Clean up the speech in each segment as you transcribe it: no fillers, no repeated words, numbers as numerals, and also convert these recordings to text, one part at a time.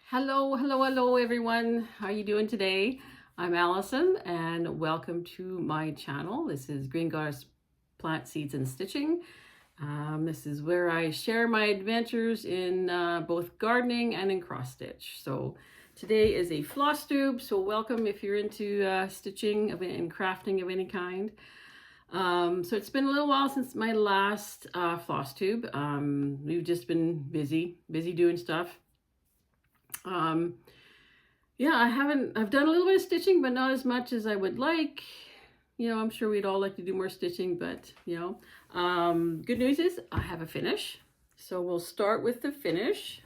Hello everyone. How are you doing today? I'm Allison and welcome to my channel. This is Green Goddess Plant Seeds and Stitching. This is where I share my adventures in both gardening and in cross stitch. So today is a floss tube, so welcome if you're into stitching and crafting of any kind. So it's been a little while since my last floss tube. We've just been busy doing stuff. Yeah, I've done a little bit of stitching, but not as much as I would like. You know, I'm sure we'd all like to do more stitching, but good news is I have a finish. So we'll start with the finish.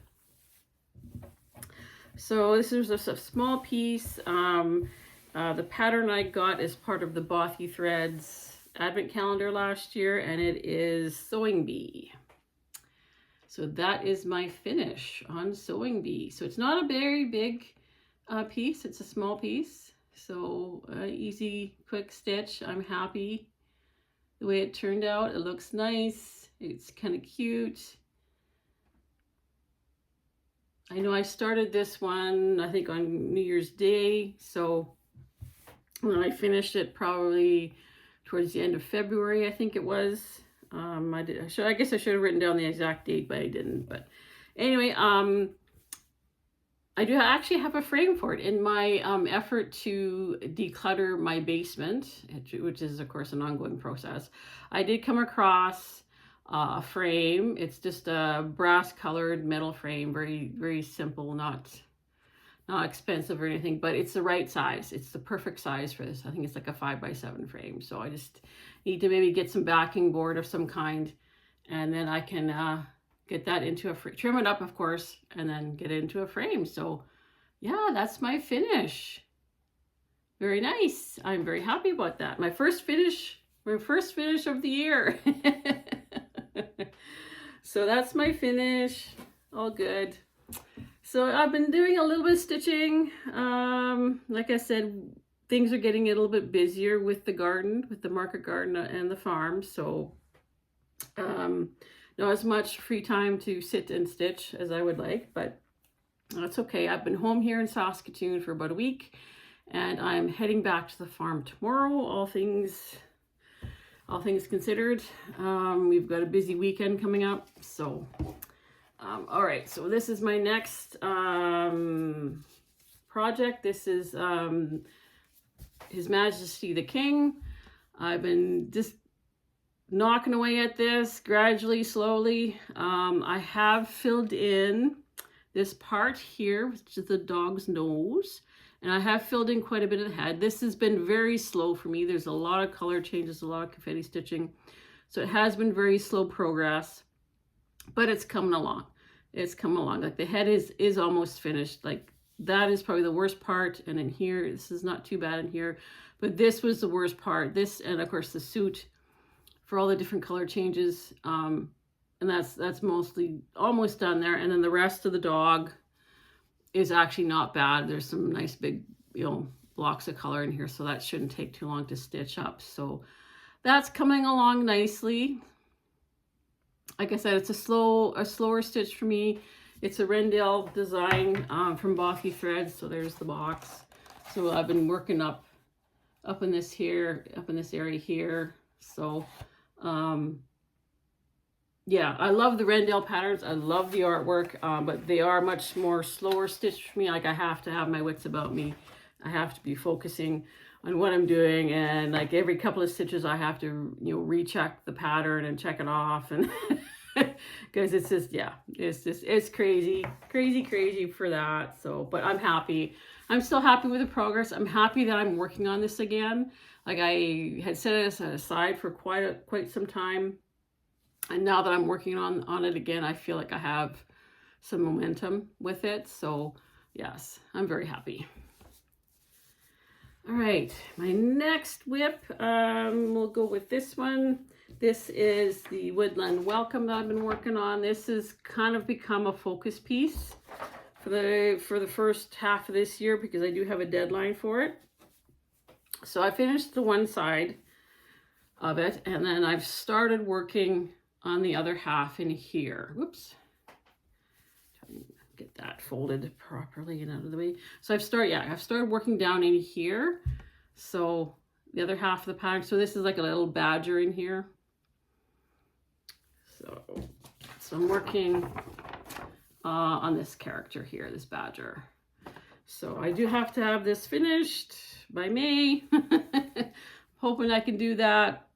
So this is a small piece. The pattern I got is part of the Bothy Threads advent calendar last year, and it is Sewing Bee. So that is my finish on Sewing Bee. So it's not a very big piece, it's a small piece. So easy, quick stitch. I'm happy the way it turned out. It looks nice. It's kind of cute. I know I started this one, I think on New Year's Day. So when I finished it probably towards the end of February, I think it was. I guess I should have written down the exact date, but I didn't. But anyway, I do actually have a frame for it in my effort to declutter my basement, which is of course an ongoing process. I did come across a frame. It's just a brass colored metal frame, very simple, not expensive or anything, but it's the right size. It's the perfect size for this. I think it's like a 5x7 frame. So I just need to maybe get some backing board of some kind, and then I can get that into a frame, trim it up of course, and then get it into a frame. So yeah, that's my finish. Very nice. I'm very happy about that. My first finish of the year. So that's my finish. All good. So I've been doing a little bit of stitching. Like I said, things are getting a little bit busier with the garden, with the market garden and the farm. So not as much free time to sit and stitch as I would like, but that's okay. I've been home here in Saskatoon for about a week, and I'm heading back to the farm tomorrow, all things considered. We've got a busy weekend coming up, so all right, so this is my next project. This is His Majesty the King. I've been just knocking away at this gradually, slowly. I have filled in this part here, which is the dog's nose, and I have filled in quite a bit of the head. This has been very slow for me. There's a lot of color changes, a lot of confetti stitching, so it has been very slow progress, but it's coming along. It's coming along. Like the head is almost finished. Like that is probably the worst part, and in here, this is not too bad in here, but this was the worst part. This, and of course the suit for all the different color changes, and that's mostly almost done there. And then the rest of the dog is actually not bad. There's some nice big, blocks of color in here, so that shouldn't take too long to stitch up. So that's coming along nicely. Like I said, it's a slower stitch for me. It's a Rendell design from Bothy Threads. So there's the box. So I've been working up in this area here. So yeah, I love the Rendell patterns. I love the artwork, but they are much more slower stitched for me. Like I have to have my wits about me. I have to be focusing on what I'm doing, and like every couple of stitches I have to recheck the pattern and check it off, and because it's just, yeah, it's crazy for that. So but I'm happy. I'm still happy with the progress. I'm happy that I'm working on this again. Like I had set it aside for quite some time, and now that I'm working on it again, I feel like I have some momentum with it. So yes, I'm very happy. All right, my next whip, we'll go with this one. This is the Woodland Welcome that I've been working on. This has kind of become a focus piece for the first half of this year, because I do have a deadline for it. So I finished the one side of it, and then I've started working on the other half in here. Whoops. get that folded properly and out of the way. So I've started working down in here. So the other half of the pattern, so this is like a little badger in here. So I'm working on this character here, this badger. So I do have to have this finished by May. Hoping I can do that.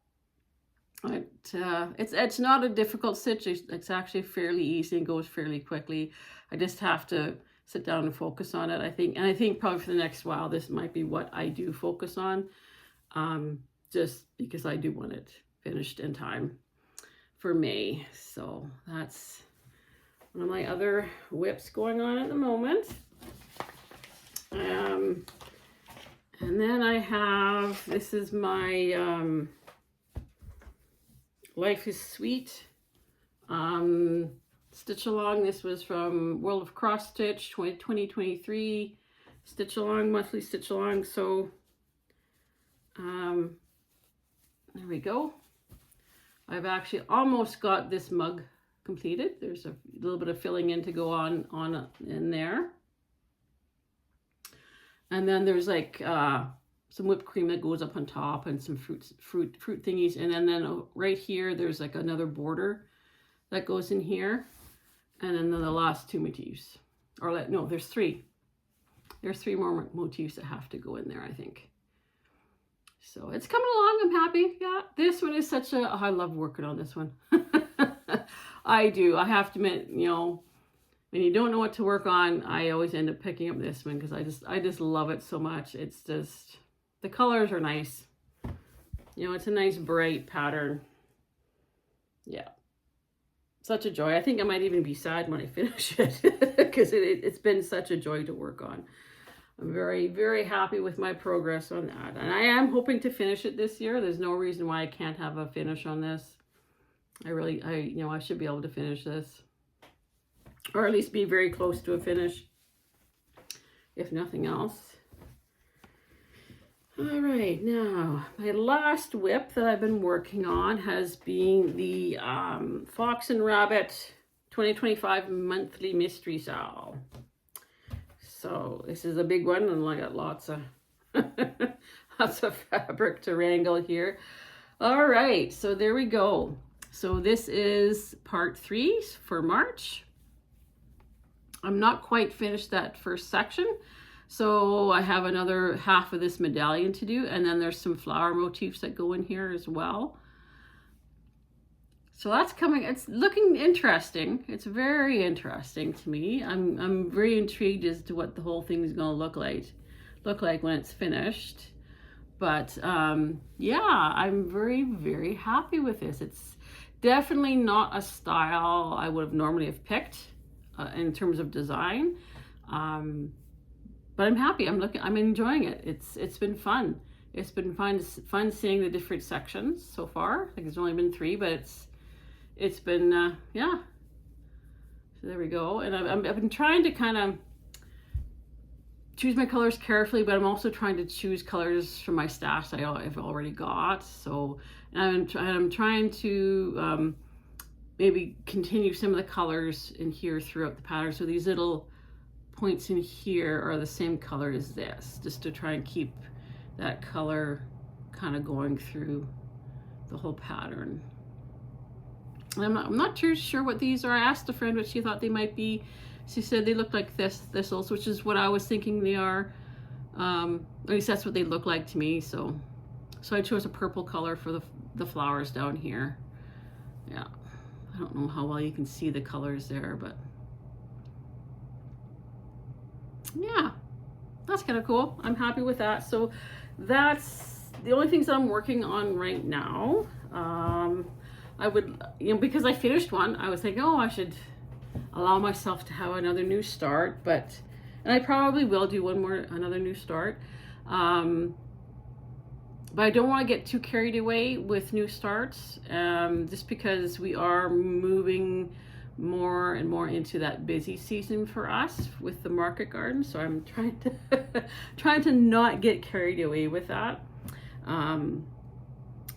It's not a difficult stitch. It's actually fairly easy and goes fairly quickly. I just have to sit down and focus on it, I think. And I think probably for the next while, this might be what I do focus on, just because I do want it finished in time for May. So that's one of my other whips going on at the moment. And then I have, this is my Life is Sweet stitch along. This was from World of Cross Stitch 2023 stitch along, monthly stitch along. So there we go. I've actually almost got this mug completed. There's a little bit of filling in to go on in there. And then there's like some whipped cream that goes up on top and some fruit thingies. And then right here, there's like another border that goes in here. And then the last two motifs. Or no, there's three. There's three more motifs that have to go in there, I think. So it's coming along. I'm happy. Yeah, this one is such a, I love working on this one. I do. I have to admit, you know, when you don't know what to work on, I always end up picking up this one because I just love it so much. It's just, the colors are nice. You know, it's a nice bright pattern. Yeah. Such a joy. I think I might even be sad when I finish it because it's been such a joy to work on. I'm very, very happy with my progress on that. And I am hoping to finish it this year. There's no reason why I can't have a finish on this. You know, I should be able to finish this. Or at least be very close to a finish, if nothing else. All right, now my last whip that I've been working on has been the Fox and Rabbit 2025 Monthly Mystery Sale. So this is a big one, and I got lots of lots of fabric to wrangle here. All right, so there we go. So this is part 3 for March. I'm not quite finished that first section, so I have another half of this medallion to do, and then there's some flower motifs that go in here as well. So that's coming. It's looking interesting. It's very interesting to me. I'm very intrigued as to what the whole thing is going to look like when it's finished. But yeah, I'm very, very happy with this. It's definitely not a style I would have normally have picked in terms of design. But I'm happy. I'm enjoying it. It's been fun. It's been fun seeing the different sections so far. Like there's only been 3, but it's been yeah. So there we go. And I've been trying to kind of choose my colors carefully, but I'm also trying to choose colors from my stash I've already got. So and I'm trying to maybe continue some of the colors in here throughout the pattern. So these little points in here are the same color as this, just to try and keep that color kind of going through the whole pattern. I'm not too sure what these are. I asked a friend what she thought they might be. She said they look like thistles, which is what I was thinking they are. At least that's what they look like to me. So I chose a purple color for the flowers down here. Yeah, I don't know how well you can see the colors there, but yeah, that's kind of cool. I'm happy with that. So that's the only things that I'm working on right now. I would, you know, because I finished one, I was thinking, oh, I should allow myself to have another new start, and I probably will do another new start. But I don't want to get too carried away with new starts, just because we are moving more and more into that busy season for us with the market garden. So I'm trying to not get carried away with that. So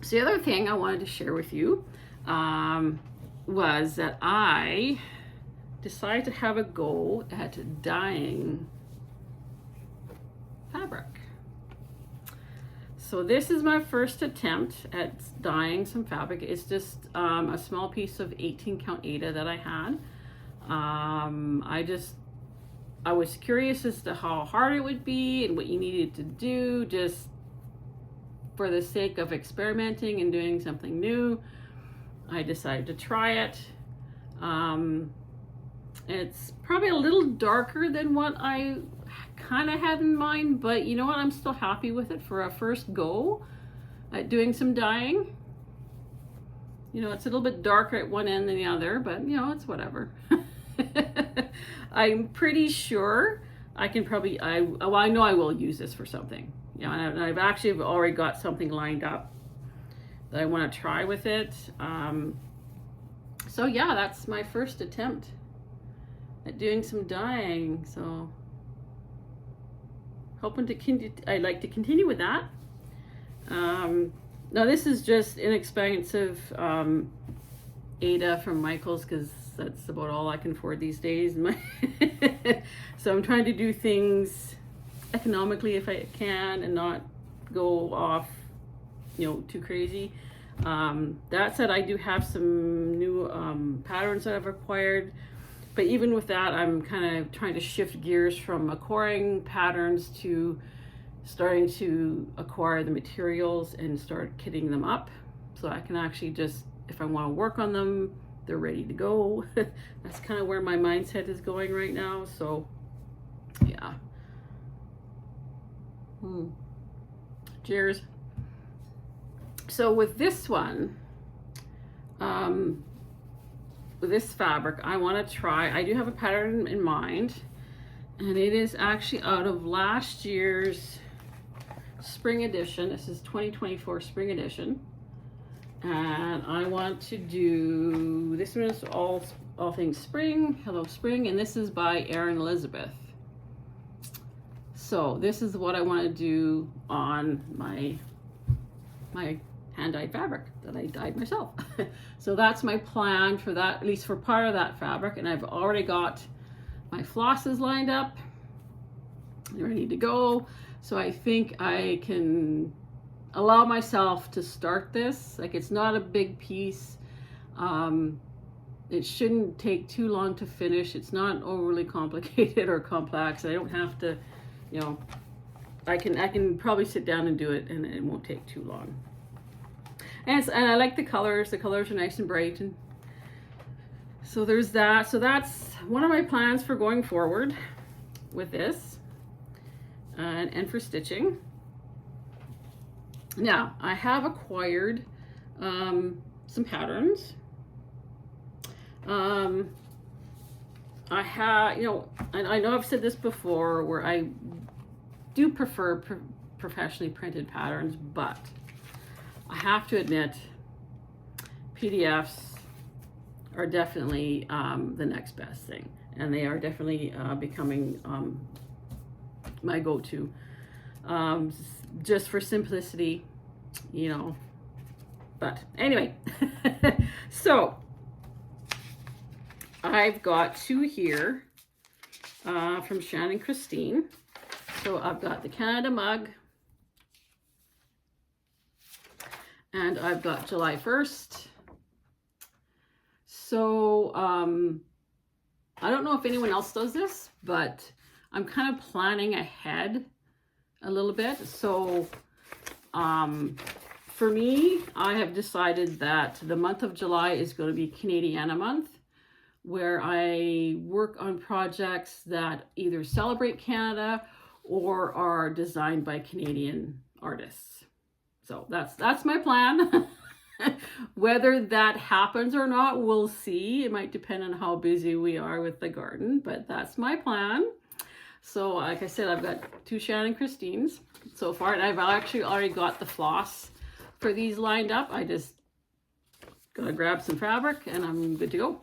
the other thing I wanted to share with you was that I decided to have a go at dyeing fabric. So this is my first attempt at dyeing some fabric. It's just a small piece of 18 count Aida that I had. I was curious as to how hard it would be and what you needed to do, just for the sake of experimenting and doing something new. I decided to try it. It's probably a little darker than what I kind of had in mind, but you know what? I'm still happy with it for a first go at doing some dyeing. You know, it's a little bit darker at one end than the other, but you know, it's whatever. I'm pretty sure I can probably, I know I will use this for something. You know, and I've actually already got something lined up that I want to try with it. So yeah, that's my first attempt at doing some dyeing. So hoping to I'd like to continue with that. Now this is just inexpensive Aida from Michael's, because that's about all I can afford these days. So I'm trying to do things economically if I can and not go off, you know, too crazy. That said, I do have some new patterns that I've acquired, but even with that, I'm kind of trying to shift gears from acquiring patterns to starting to acquire the materials and start kitting them up, so I can actually just, if I want to work on them, they're ready to go. That's kind of where my mindset is going right now. So yeah. Cheers. So with this one, with this fabric, I want to try, I do have a pattern in mind, and it is actually out of last year's spring edition. This is 2024 spring edition. And I want to do, this one is all things spring, hello spring, and this is by Erin Elizabeth. So this is what I want to do on my hand-dyed fabric that I dyed myself. So that's my plan for that, at least for part of that fabric. And I've already got my flosses lined up, ready to go. So I think I can allow myself to start this. Like, it's not a big piece. It shouldn't take too long to finish. It's not overly complicated or complex. I don't have to, you know, I can probably sit down and do it, and it won't take too long. And I like the colors. The colors are nice and bright, and so there's that. So that's one of my plans for going forward with this, and for stitching. Now, I have acquired some patterns. I have, you know, and I know I've said this before, where I do prefer professionally printed patterns, but I have to admit, PDFs are definitely the next best thing, and they are definitely becoming my go-to. Just for simplicity, you know. But anyway, so I've got two here from Shannon Christine. So I've got the Canada mug, and I've got July 1st. So I don't know if anyone else does this, but I'm kind of planning ahead a little bit. So for me, I have decided that the month of July is going to be Canadiana month, where I work on projects that either celebrate Canada or are designed by Canadian artists. So that's my plan. Whether that happens or not, we'll see. It might depend on how busy we are with the garden, but that's my plan. So like I said, I've got two Shannon Christines so far, and I've actually already got the floss for these lined up. I just gotta grab some fabric and I'm good to go.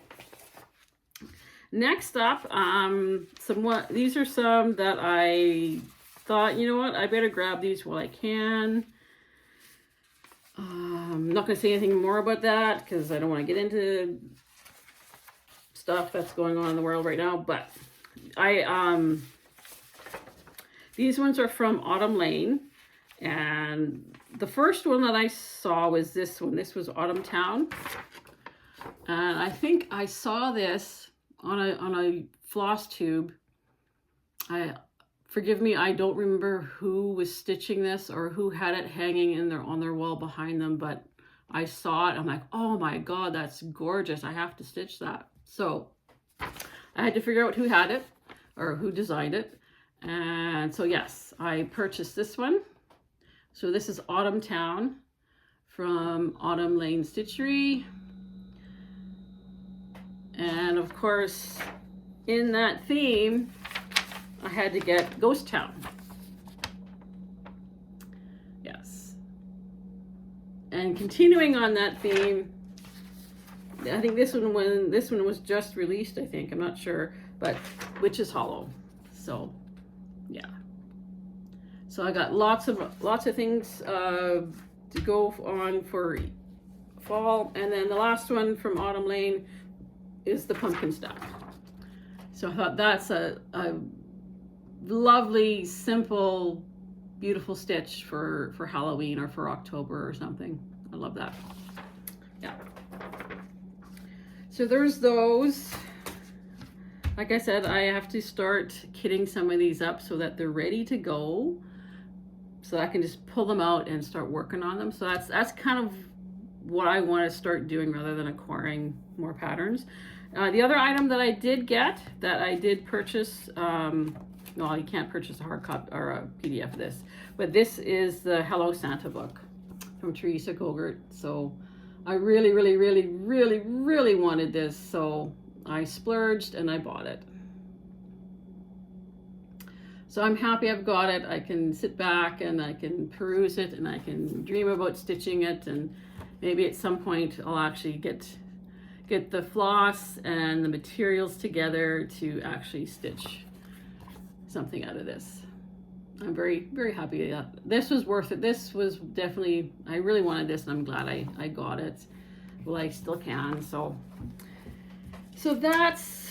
Next up, these are some that I thought, you know what, I better grab these while I can. I'm not gonna say anything more about that because I don't want to get into stuff that's going on in the world right now, but these ones are from Autumn Lane, and the first one that I saw was this one. This was Autumn Town, and I think I saw this on a floss tube. Forgive me, I don't remember who was stitching this or who had it hanging in on their wall behind them, but I saw it. I'm like, oh my God, that's gorgeous. I have to stitch that. So I had to figure out who had it or who designed it. And so yes, I purchased this one. So this is Autumn Town from Autumn Lane Stitchery. And of course, in that theme, I had to get Ghost Town. Yes. And continuing on that theme, I think this one was just released, I think, I'm not sure, but Witch's Hollow. So yeah. So I got lots of things to go on for fall, and then the last one from Autumn Lane is the pumpkin stack. So I thought that's a lovely, simple, beautiful stitch for Halloween or for October or something. I love that. Yeah. So there's those. Like I said, I have to start kitting some of these up so that they're ready to go, so I can just pull them out and start working on them. So that's kind of what I want to start doing rather than acquiring more patterns. The other item that I did get, that I did purchase, well, you can't purchase a hard copy or a PDF of this, but this is the Hello Santa book from Teresa Gogurt. So I really, really, really, really, really wanted this, so I splurged and I bought it. So I'm happy I've got it. I can sit back and I can peruse it and I can dream about stitching it, and maybe at some point I'll actually get the floss and the materials together to actually stitch something out of this. I'm very, very happy that this was worth it. This was definitely, I really wanted this, and I'm glad I got it. Well, I still can. So that's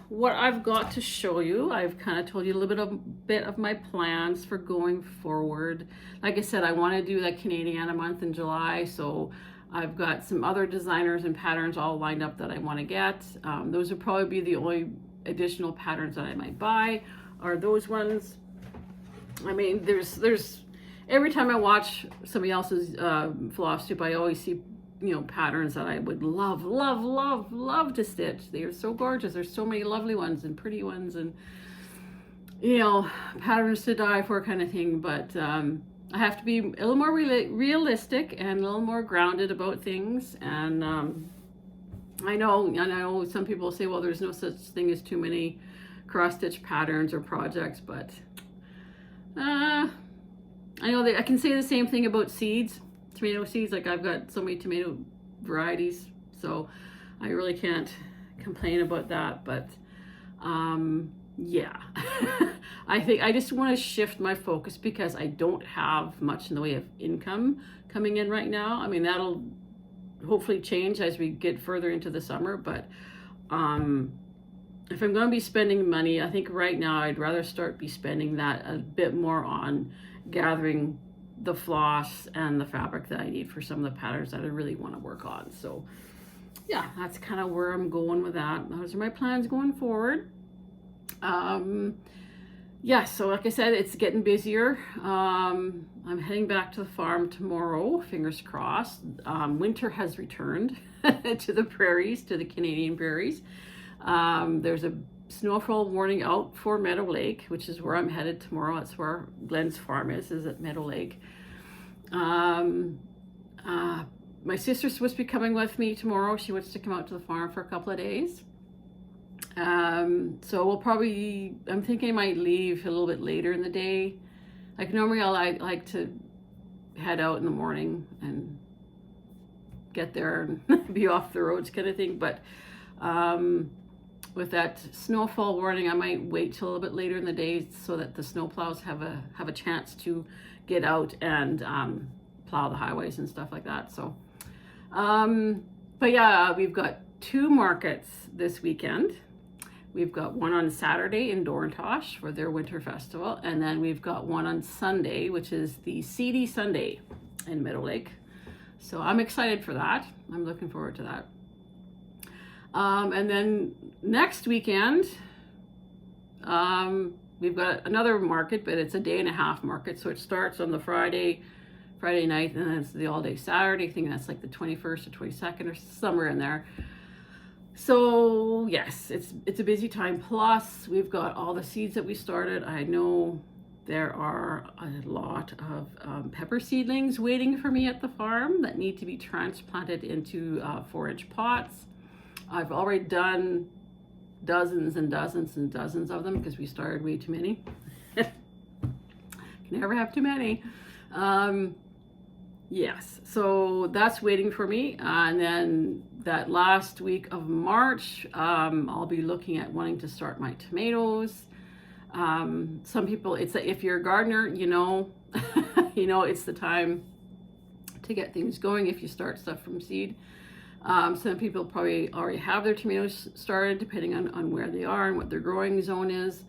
what I've got to show you. I've kind of told you a little bit of my plans for going forward. Like I said, I want to do that Canadiana month in July, so I've got some other designers and patterns all lined up that I want to get. Those would probably be the only additional patterns that I might buy, are those ones. I mean, there's every time I watch somebody else's Flosstube, I always see, you know, patterns that I would love, love, love, love to stitch. They are so gorgeous. There's so many lovely ones and pretty ones, and, you know, patterns to die for kind of thing. But I have to be a little more realistic and a little more grounded about things. And I know some people say, well, there's no such thing as too many cross-stitch patterns or projects, but I know that I can say the same thing about seeds, tomato seeds. Like, I've got so many tomato varieties, so I really can't complain about that. But yeah, I think I just want to shift my focus because I don't have much in the way of income coming in right now. I mean, that'll hopefully change as we get further into the summer, but if I'm going to be spending money, I think right now I'd rather be spending that a bit more on gathering the floss and the fabric that I need for some of the patterns that I really want to work on. So yeah, that's kind of where I'm going with that. Those are my plans going forward. Yeah, so like I said, it's getting busier. I'm heading back to the farm tomorrow, fingers crossed. Winter has returned to the prairies, to the Canadian prairies. There's a snowfall warning out for Meadow Lake, which is where I'm headed tomorrow. That's where Glenn's farm is at Meadow Lake. My sister's supposed to be coming with me tomorrow. She wants to come out to the farm for a couple of days. So we'll probably, I'm thinking I might leave a little bit later in the day. Like, normally I like to head out in the morning and get there and be off the roads kind of thing. But with that snowfall warning, I might wait till a little bit later in the day so that the snowplows have a chance to get out and plow the highways and stuff like that. So, but yeah, we've got 2 markets this weekend. We've got one on Saturday in Dorintosh for their winter festival, and then we've got one on Sunday, which is the Seedy Sunday in Meadow Lake. So I'm excited for that. I'm looking forward to that. And then next weekend, we've got another market, but it's a day-and-a-half market. So it starts on the Friday night, and then it's the all-day Saturday. I think that's like the 21st or 22nd or somewhere in there. So yes, it's a busy time. Plus, we've got all the seeds that we started. I know there are a lot of pepper seedlings waiting for me at the farm that need to be transplanted into 4-inch pots. I've already done dozens and dozens and dozens of them because we started way too many. Can never have too many. Yes, so that's waiting for me. And then that last week of March, I'll be looking at wanting to start my tomatoes. Some people, if you're a gardener, you know, it's the time to get things going if you start stuff from seed. Some people probably already have their tomatoes started, depending on where they are and what their growing zone is.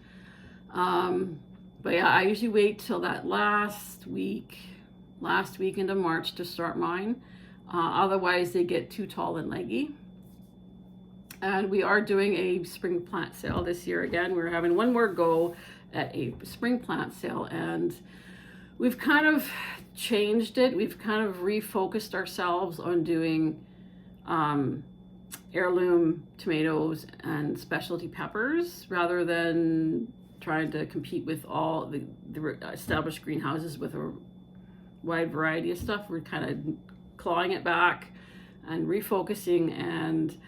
But yeah, I usually wait till that last weekend of March to start mine. Otherwise, they get too tall and leggy. And we are doing a spring plant sale this year again. We're having one more go at a spring plant sale, and we've kind of changed it. We've kind of refocused ourselves on doing heirloom tomatoes and specialty peppers rather than trying to compete with all the established greenhouses with a wide variety of stuff. We're kind of clawing it back and refocusing and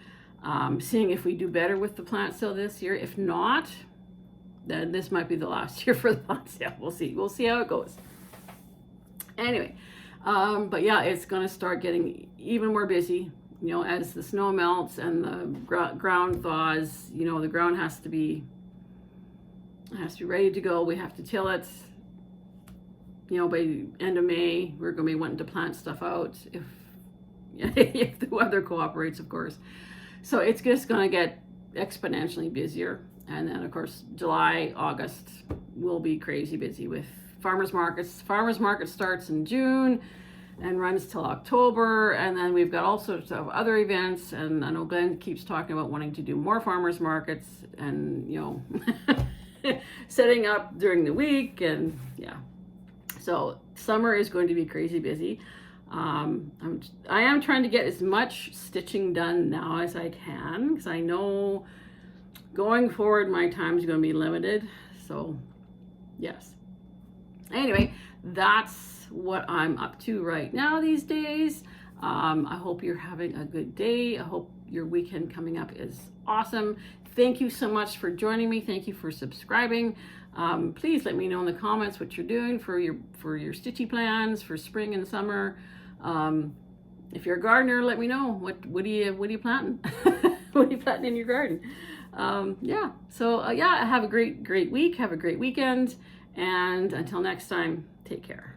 seeing if we do better with the plant sale this year. If not, then this might be the last year for the plant sale. We'll see how it goes. Anyway, but yeah, it's going to start getting even more busy, you know, as the snow melts and the ground thaws. You know, the ground has to be ready to go. We have to till it. You know, by end of May, we're going to be wanting to plant stuff out if the weather cooperates, of course. So it's just going to get exponentially busier. And then, of course, July, August will be crazy busy with farmers markets. Farmers market starts in June and runs till October. And then we've got all sorts of other events. And I know Glenn keeps talking about wanting to do more farmers markets and, you know, setting up during the week. And yeah. So summer is going to be crazy busy. I am trying to get as much stitching done now as I can, because I know going forward my time is going to be limited. So yes. Anyway, that's what I'm up to right now these days. I hope you're having a good day. I hope your weekend coming up is awesome. Thank you so much for joining me. Thank you for subscribing. Please let me know in the comments what you're doing for your stitchy plans for spring and summer. If you're a gardener, let me know what are you planting? What are you planting in your garden? Yeah. So yeah, have a great week. Have a great weekend. And until next time, take care.